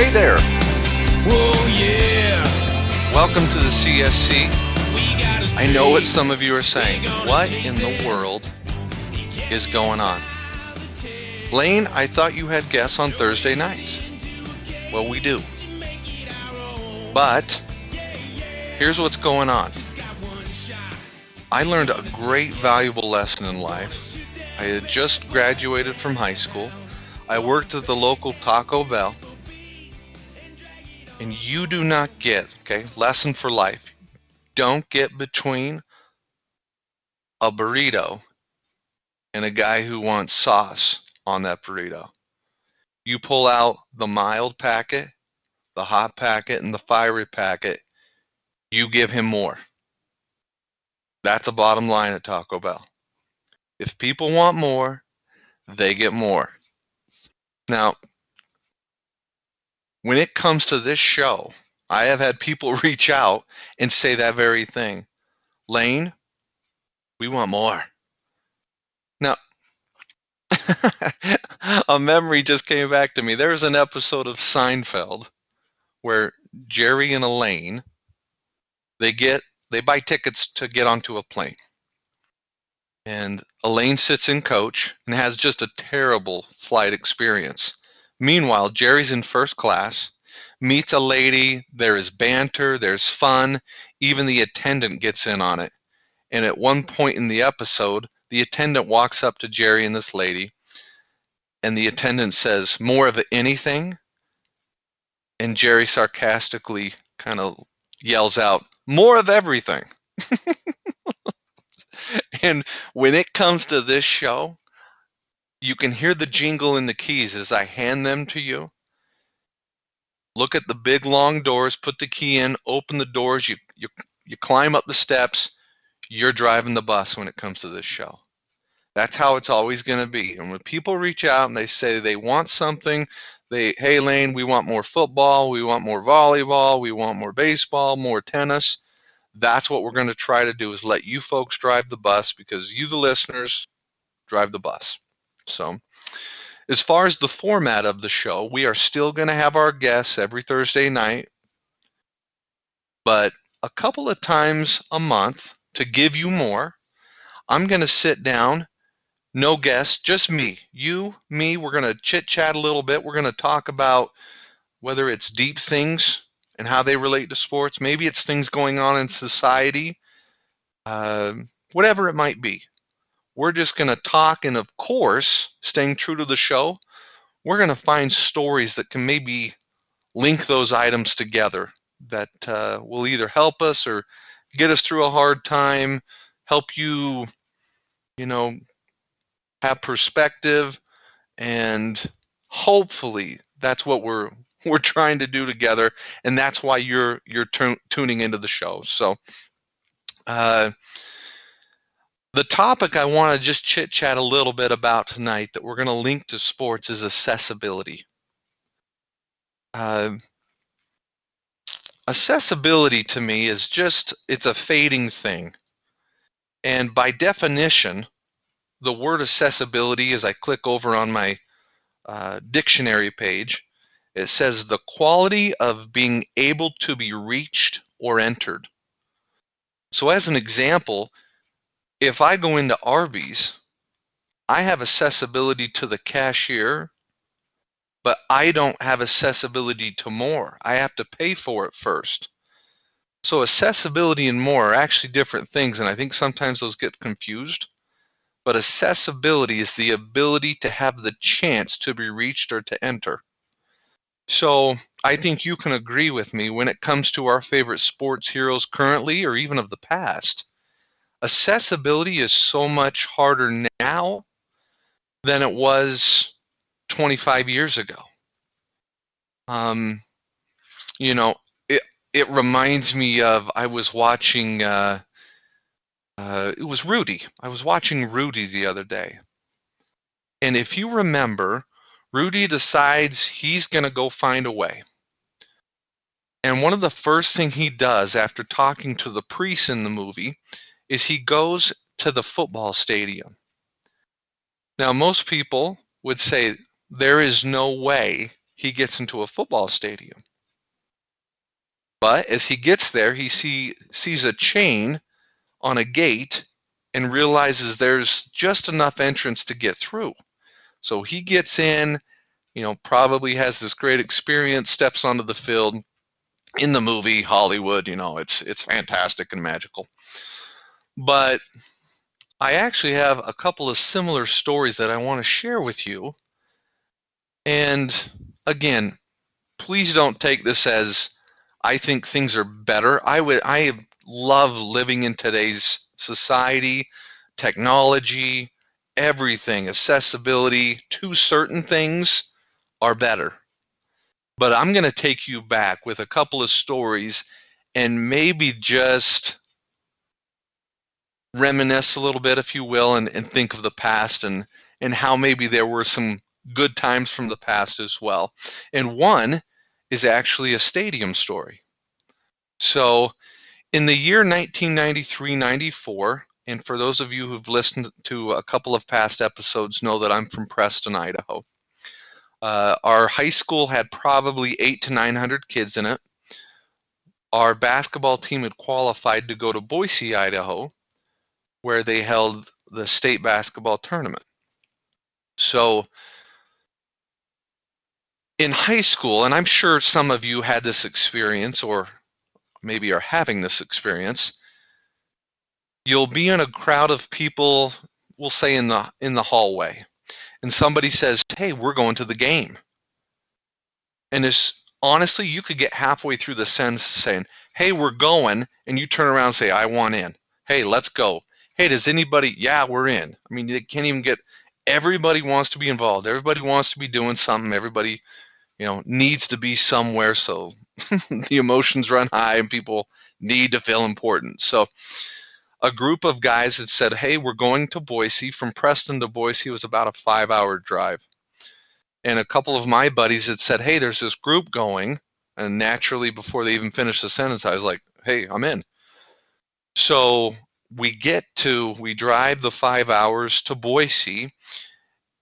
Hey there, Whoa, yeah. welcome to the CSC. We got a I know what date. some of you are saying. What in the world is going on? Lane, I thought you had guests on Thursday nights. Well, we do. But here's what's going on. I learned a great, valuable lesson in life. I had just graduated from high school. I worked at the local Taco Bell. And you do not get, lesson for life. Don't get between a burrito and a guy who wants sauce on that burrito. You pull out the mild packet, the hot packet, and the fiery packet. You give him more. That's a bottom line at Taco Bell. If people want more, they get more. Now, when it comes to this show, I have had people reach out and say that very thing. Lane, we want more. Now, a memory just came back to me. There's an episode of Seinfeld where Jerry and Elaine, they buy tickets to get onto a plane. And Elaine sits in coach and has just a terrible flight experience. Meanwhile, Jerry's in first class, meets a lady, there is banter, there's fun, even the attendant gets in on it. And at one point in the episode, the attendant walks up to Jerry and this lady, and the attendant says, "More of anything?" And Jerry sarcastically kind of yells out, "More of everything." And when it comes to this show, you can hear the jingle in the keys as I hand them to you. Look at the big long doors, put the key in, open the doors, you climb up the steps, you're driving the bus when it comes to this show. That's how it's always going to be. And when people reach out and they say they want something, hey Lane, we want more football, we want more volleyball, we want more baseball, more tennis. That's what we're going to try to do, is let you folks drive the bus, because you, the listeners, drive the bus. So as far as the format of the show, we are still going to have our guests every Thursday night, but a couple of times a month, to give you more, I'm going to sit down. No guests, just me. You, me, we're going to chit-chat a little bit. We're going to talk about whether it's deep things and how they relate to sports. Maybe it's things going on in society, whatever it might be. We're just going to talk, and of course, staying true to the show, we're going to find stories that can maybe link those items together that will either help us or get us through a hard time, help you, have perspective, and hopefully that's what we're trying to do together, and that's why you're tuning into the show. So the topic I want to just chit chat a little bit about tonight that we're going to link to sports is accessibility. Accessibility to me is it's a fading thing, and by definition, the word accessibility, as I click over on my dictionary page, it says the quality of being able to be reached or entered. So as an example, if I go into Arby's, I have accessibility to the cashier, but I don't have accessibility to more. I have to pay for it first. So accessibility and more are actually different things, and I think sometimes those get confused. But accessibility is the ability to have the chance to be reached or to enter. So I think you can agree with me when it comes to our favorite sports heroes currently or even of the past. Accessibility is so much harder now than it was 25 years ago. It reminds me of, I was watching, it was Rudy. I was watching Rudy the other day. And if you remember, Rudy decides he's going to go find a way. And one of the first thing he does after talking to the priests in the movie is he goes to the football stadium. Now, most people would say there is no way he gets into a football stadium. But as he gets there, he sees a chain on a gate and realizes there's just enough entrance to get through. So he gets in, probably has this great experience, steps onto the field. In the movie Hollywood, it's fantastic and magical. But I actually have a couple of similar stories that I want to share with you. And again, please don't take this as I think things are better. I love living in today's society, technology, everything, accessibility to certain things are better. But I'm going to take you back with a couple of stories and maybe just reminisce a little bit, if you will, and think of the past and how maybe there were some good times from the past as well. And one is actually a stadium story. So in the year 1993-94, and for those of you who've listened to a couple of past episodes know that I'm from Preston, Idaho. Our high school had probably 800 to 900 kids in it. Our basketball team had qualified to go to Boise, Idaho, where they held the state basketball tournament. So in high school, and I'm sure some of you had this experience or maybe are having this experience, you'll be in a crowd of people, we'll say in the hallway, and somebody says, "Hey, we're going to the game." And honestly, you could get halfway through the sentence saying, "Hey, we're going," and you turn around and say, "I want in." "Hey, let's go." "Hey, does anybody?" "Yeah, we're in." I mean, they can't even get, everybody wants to be involved. Everybody wants to be doing something. Everybody, needs to be somewhere. So the emotions run high and people need to feel important. So a group of guys had said, "Hey, we're going to Boise." From Preston to Boise was about a 5-hour drive. And a couple of my buddies had said, "Hey, there's this group going." And naturally, before they even finished the sentence, I was like, "Hey, I'm in." So we drive the 5 hours to Boise,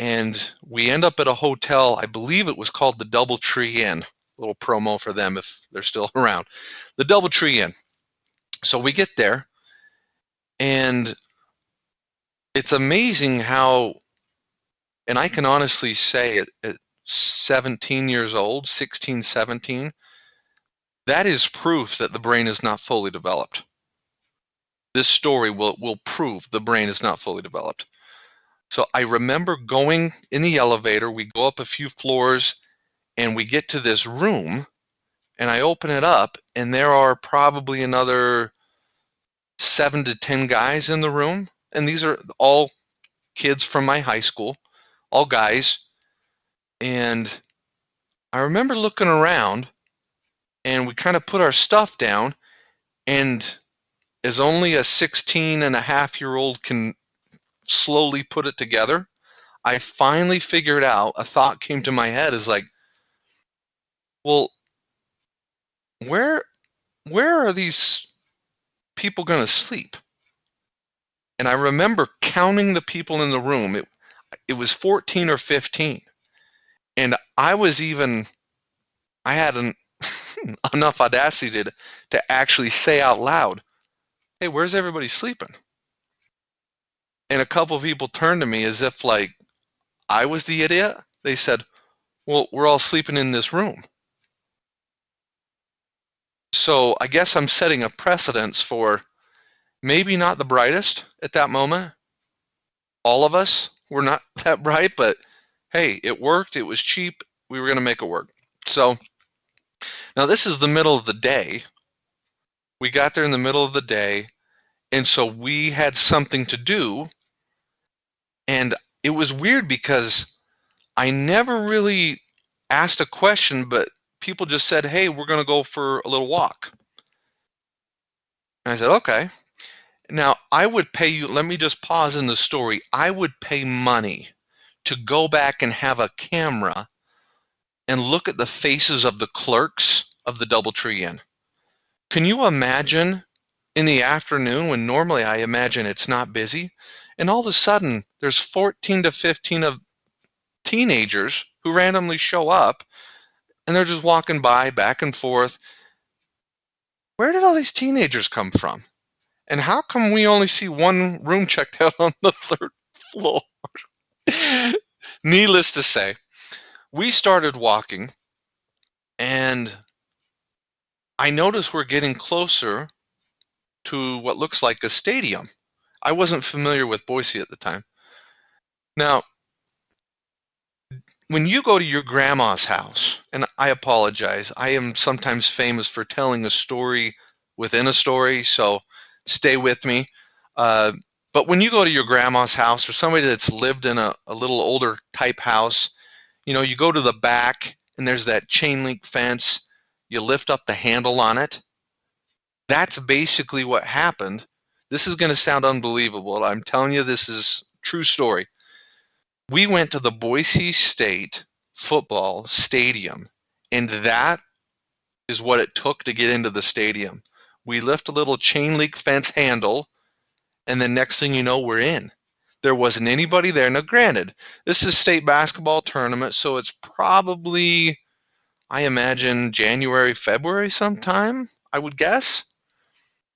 and we end up at a hotel. I believe it was called the Doubletree Inn. A little promo for them if they're still around. The Doubletree Inn. So we get there, and it's amazing how, and I can honestly say at 17 years old, 16, 17, that is proof that the brain is not fully developed. This story will prove the brain is not fully developed. So I remember going in the elevator, we go up a few floors, and we get to this room, and I open it up, and there are probably another 7 to 10 guys in the room, and these are all kids from my high school, all guys. And I remember looking around, and we kind of put our stuff down, and as only a 16-and-a-half-year-old can slowly put it together, I finally figured out, a thought came to my head, is like, well, where are these people going to sleep? And I remember counting the people in the room. It was 14 or 15. And I had enough audacity to actually say out loud, "Hey, where's everybody sleeping?" And a couple of people turned to me as if like I was the idiot. They said, "Well, we're all sleeping in this room." So I guess I'm setting a precedence for maybe not the brightest at that moment. All of us were not that bright, but hey, it worked. It was cheap. We were going to make it work. So now this is the middle of the day. We got there in the middle of the day, and so we had something to do. And it was weird because I never really asked a question, but people just said, "Hey, we're going to go for a little walk." And I said, "Okay." Now, I would pay you, let me just pause in the story. I would pay money to go back and have a camera and look at the faces of the clerks of the Doubletree Inn. Can you imagine in the afternoon when normally I imagine it's not busy, and all of a sudden there's 14 to 15 of teenagers who randomly show up, and they're just walking by back and forth. Where did all these teenagers come from? And how come we only see one room checked out on the third floor? Needless to say, we started walking, and I noticed we're getting closer to what looks like a stadium. I wasn't familiar with Boise at the time. Now, when you go to your grandma's house, and I apologize, I am sometimes famous for telling a story within a story, so stay with me. Uh, but when you go to your grandma's house or somebody that's lived in a little older type house, you go to the back and there's that chain link fence. You lift up the handle on it. That's basically what happened. This is going to sound unbelievable. I'm telling you, this is true story. We went to the Boise State football stadium, and that is what it took to get into the stadium. We lift a little chain link fence handle, and the next thing you know, we're in. There wasn't anybody there. Now, granted, this is state basketball tournament, so it's probably, I imagine, January, February sometime, I would guess.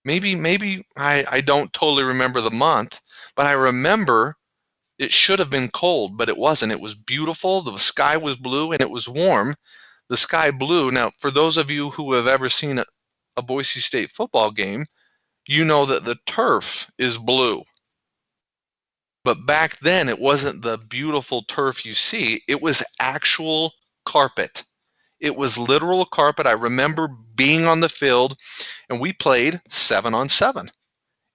Maybe I don't totally remember the month, but I remember it should have been cold, but it wasn't. It was beautiful. The sky was blue and it was warm. The sky blue. Now, for those of you who have ever seen a Boise State football game, you know that the turf is blue. But back then, it wasn't the beautiful turf you see. It was actual carpet. It was literal carpet. I remember being on the field, and we played 7-on-7.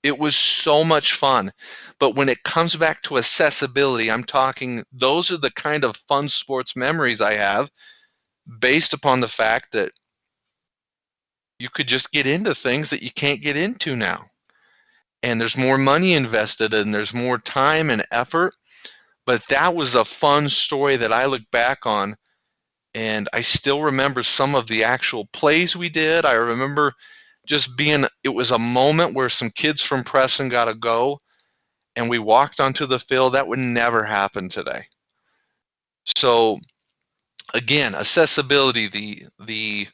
It was so much fun. But when it comes back to accessibility, I'm talking those are the kind of fun sports memories I have based upon the fact that you could just get into things that you can't get into now. And there's more money invested and there's more time and effort. But that was a fun story that I look back on, and I still remember some of the actual plays we did. I remember just it was a moment where some kids from Preston got to go, and we walked onto the field. That would never happen today. So again, accessibility, the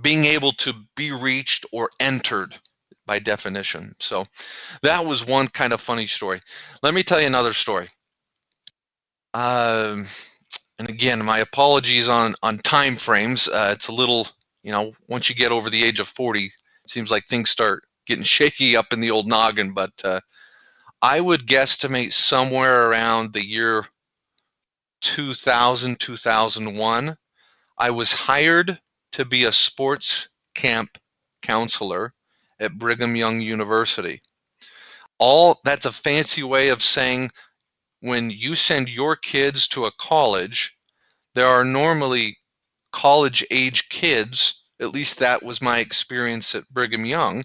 being able to be reached or entered by definition. So that was one kind of funny story. Let me tell you another story. And again, my apologies on time frames. It's a little, once you get over the age of 40, it seems like things start getting shaky up in the old noggin. But I would guesstimate somewhere around the year 2000, 2001, I was hired to be a sports camp counselor at Brigham Young University. That's a fancy way of saying when you send your kids to a college, there are normally college-age kids, at least that was my experience at Brigham Young.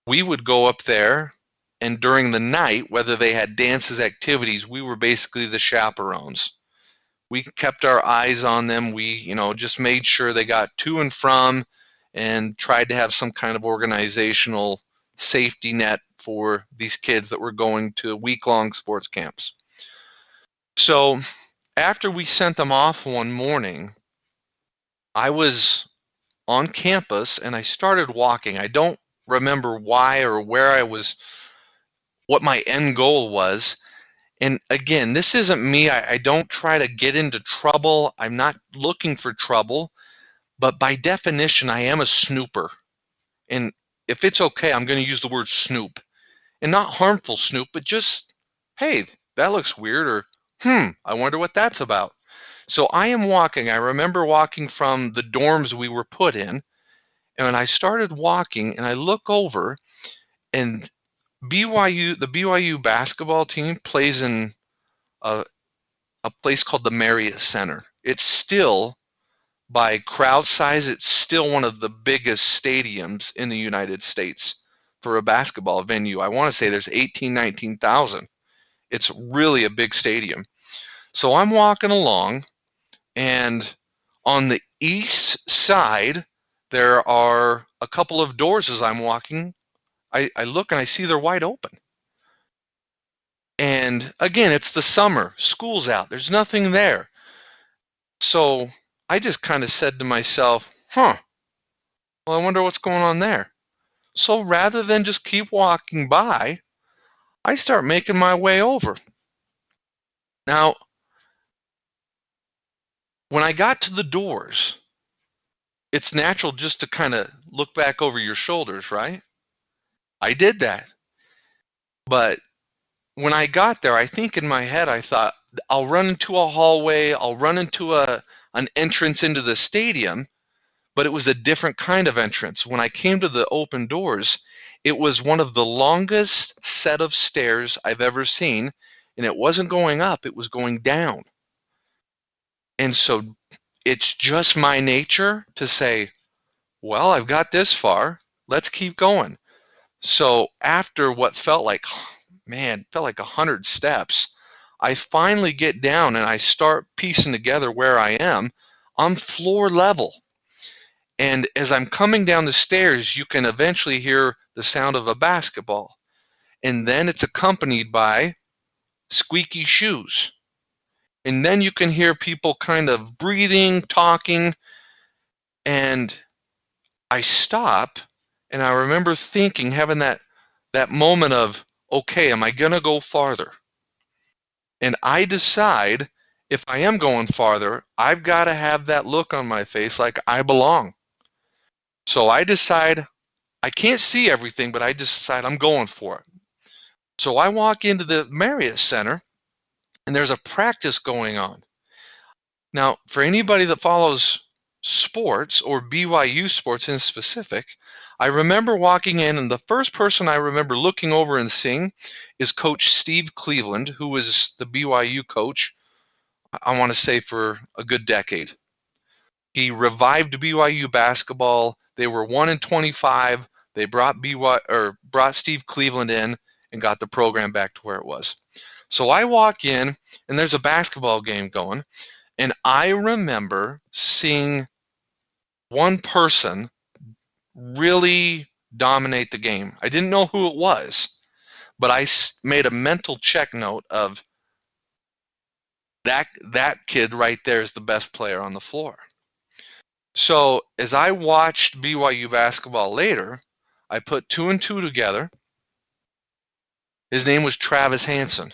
We would go up there, and during the night, whether they had dances, activities, we were basically the chaperones. We kept our eyes on them. We, just made sure they got to and from and tried to have some kind of organizational safety net for these kids that were going to week-long sports camps. So after we sent them off one morning, I was on campus and I started walking. I don't remember why or what my end goal was. And again, this isn't me. I don't try to get into trouble. I'm not looking for trouble. But by definition, I am a snooper. And if it's okay, I'm going to use the word snoop. And not harmful snoop, but just, hey, that looks weird, or, I wonder what that's about. So I am walking. I remember walking from the dorms we were put in. And when I started walking and I look over, and the BYU basketball team plays in a place called the Marriott Center. It's still, by crowd size, it's still one of the biggest stadiums in the United States for a basketball venue. I want to say there's 19,000. It's really a big stadium. So I'm walking along, and on the east side, there are a couple of doors as I'm walking. I look and I see they're wide open. And again, it's the summer, school's out, there's nothing there. So I just kind of said to myself, well, I wonder what's going on there. So rather than just keep walking by, I start making my way over. Now, when I got to the doors, it's natural just to kind of look back over your shoulders, right? I did that. But when I got there, I think in my head, I thought, I'll run into a hallway, I'll run into an entrance into the stadium, but it was a different kind of entrance. When I came to the open doors, it was one of the longest set of stairs I've ever seen, and it wasn't going up, it was going down. And so it's just my nature to say, well, I've got this far, let's keep going. So after what felt like 100 steps, I finally get down and I start piecing together where I am. I'm floor level. And as I'm coming down the stairs, you can eventually hear the sound of a basketball. And then it's accompanied by squeaky shoes. And then you can hear people kind of breathing, talking. And I stop and I remember thinking, having that moment of, okay, am I going to go farther? And I decide if I am going farther, I've got to have that look on my face like I belong. So I decide, I can't see everything, but I just decide I'm going for it. So I walk into the Marriott Center, and there's a practice going on. Now, for anybody that follows sports, or BYU sports in specific, I remember walking in, and the first person I remember looking over and seeing is Coach Steve Cleveland, who was the BYU coach, I want to say, for a good decade. He revived BYU basketball. They were 1-25. They brought Steve Cleveland in and got the program back to where it was. So I walk in, and there's a basketball game going, and I remember seeing one person really dominate the game. I didn't know who it was, but I made a mental check note of that kid right there is the best player on the floor. So as I watched BYU basketball later, I put 2 and 2 together. His name was Travis Hansen.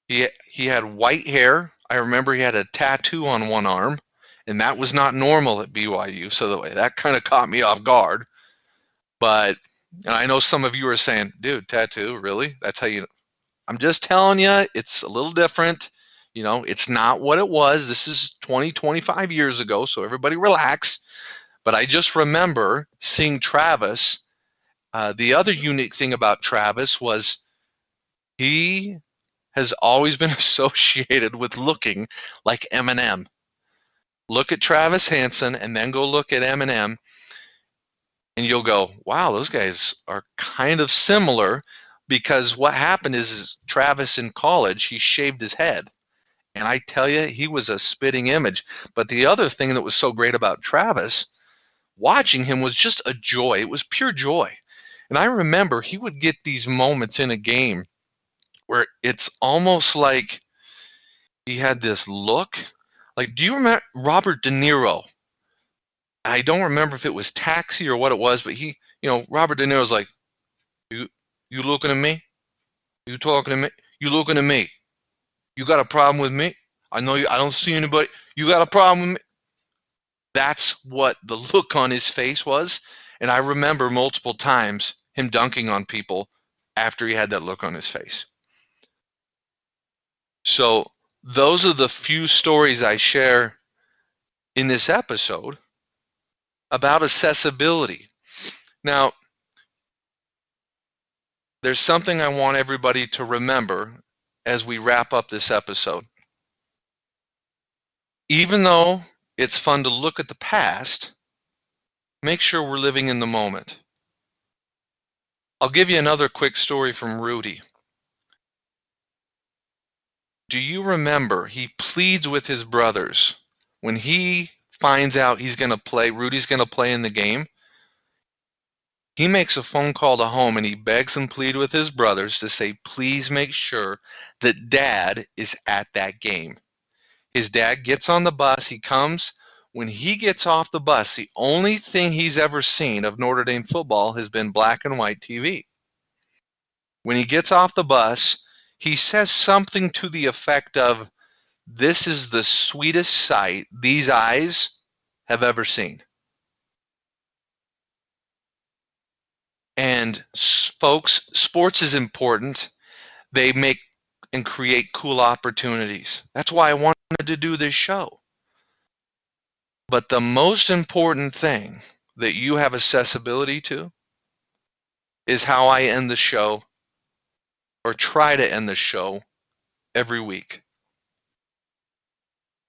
He had white hair. I remember he had a tattoo on one arm, and that was not normal at BYU. So that kind of caught me off guard. But, and I know some of you are saying, dude, tattoo, really? That's how you? I'm just telling you, it's a little different. You know, it's not what it was. This is 20, 25 years ago, so everybody relax. But I just remember seeing Travis. The other unique thing about Travis was he has always been associated with looking like Eminem. Look at Travis Hansen and then go look at Eminem, and you'll go, wow, those guys are kind of similar, because what happened is Travis in college, he shaved his head. And I tell you, he was a spitting image. But the other thing that was so great about Travis, watching him, was just a joy. It was pure joy. And I remember he would get these moments in a game where it's almost like he had this look. Like, do you remember Robert De Niro? I don't remember if it was Taxi or what it was, but Robert De Niro's like, you looking at me? You talking to me? You looking at me? You got a problem with me? I know you. I don't see anybody. You got a problem with me? That's what the look on his face was. And I remember multiple times him dunking on people after he had that look on his face. So those are the few stories I share in this episode about accessibility. Now, there's something I want everybody to remember as we wrap up this episode. Even though it's fun to look at the past, make sure we're living in the moment. I'll give you another quick story from Rudy. Do you remember he pleads with his brothers when he finds out Rudy's going to play in the game? He makes a phone call to home and he begs and pleads with his brothers to say, please make sure that Dad is at that game. His dad gets on the bus. He comes. When he gets off the bus, the only thing he's ever seen of Notre Dame football has been black and white TV. When he gets off the bus, he says something to the effect of, "This is the sweetest sight these eyes have ever seen." And folks, sports is important. They make and create cool opportunities. That's why I wanted to do this show. But the most important thing that you have accessibility to is how I end the show, or try to end the show every week.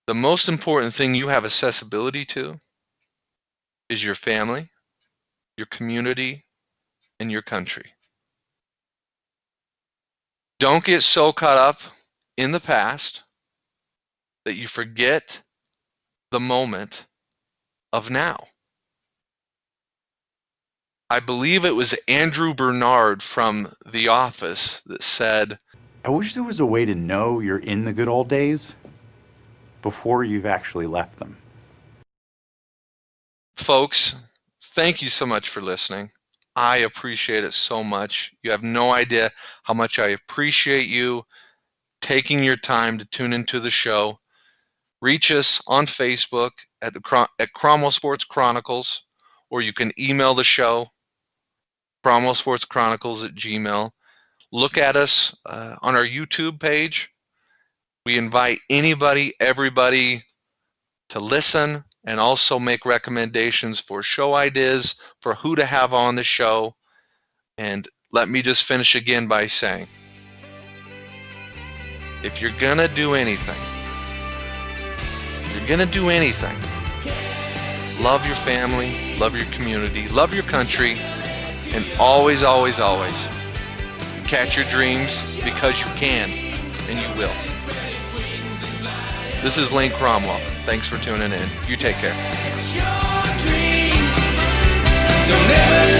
The most important thing you have accessibility to is your family, your community, and your country. Don't get so caught up in the past that you forget the moment of now. I believe it was Andrew Bernard from The Office that said, I wish there was a way to know you're in the good old days before you've actually left them. folks, thank you so much for listening. I appreciate it so much. You have no idea how much I appreciate you taking your time to tune into the show. Reach us on Facebook at Cromwell Sports Chronicles, or you can email the show, cromwellsportschronicles@gmail.com. Look at us on our YouTube page. We invite anybody, everybody to listen and also make recommendations for show ideas, for who to have on the show. And let me just finish again by saying, if you're going to do anything, love your family, love your community, love your country, and always, always, always catch your dreams, because you can and you will. This is Lane Cromwell. Thanks for tuning in. You take care. Don't ever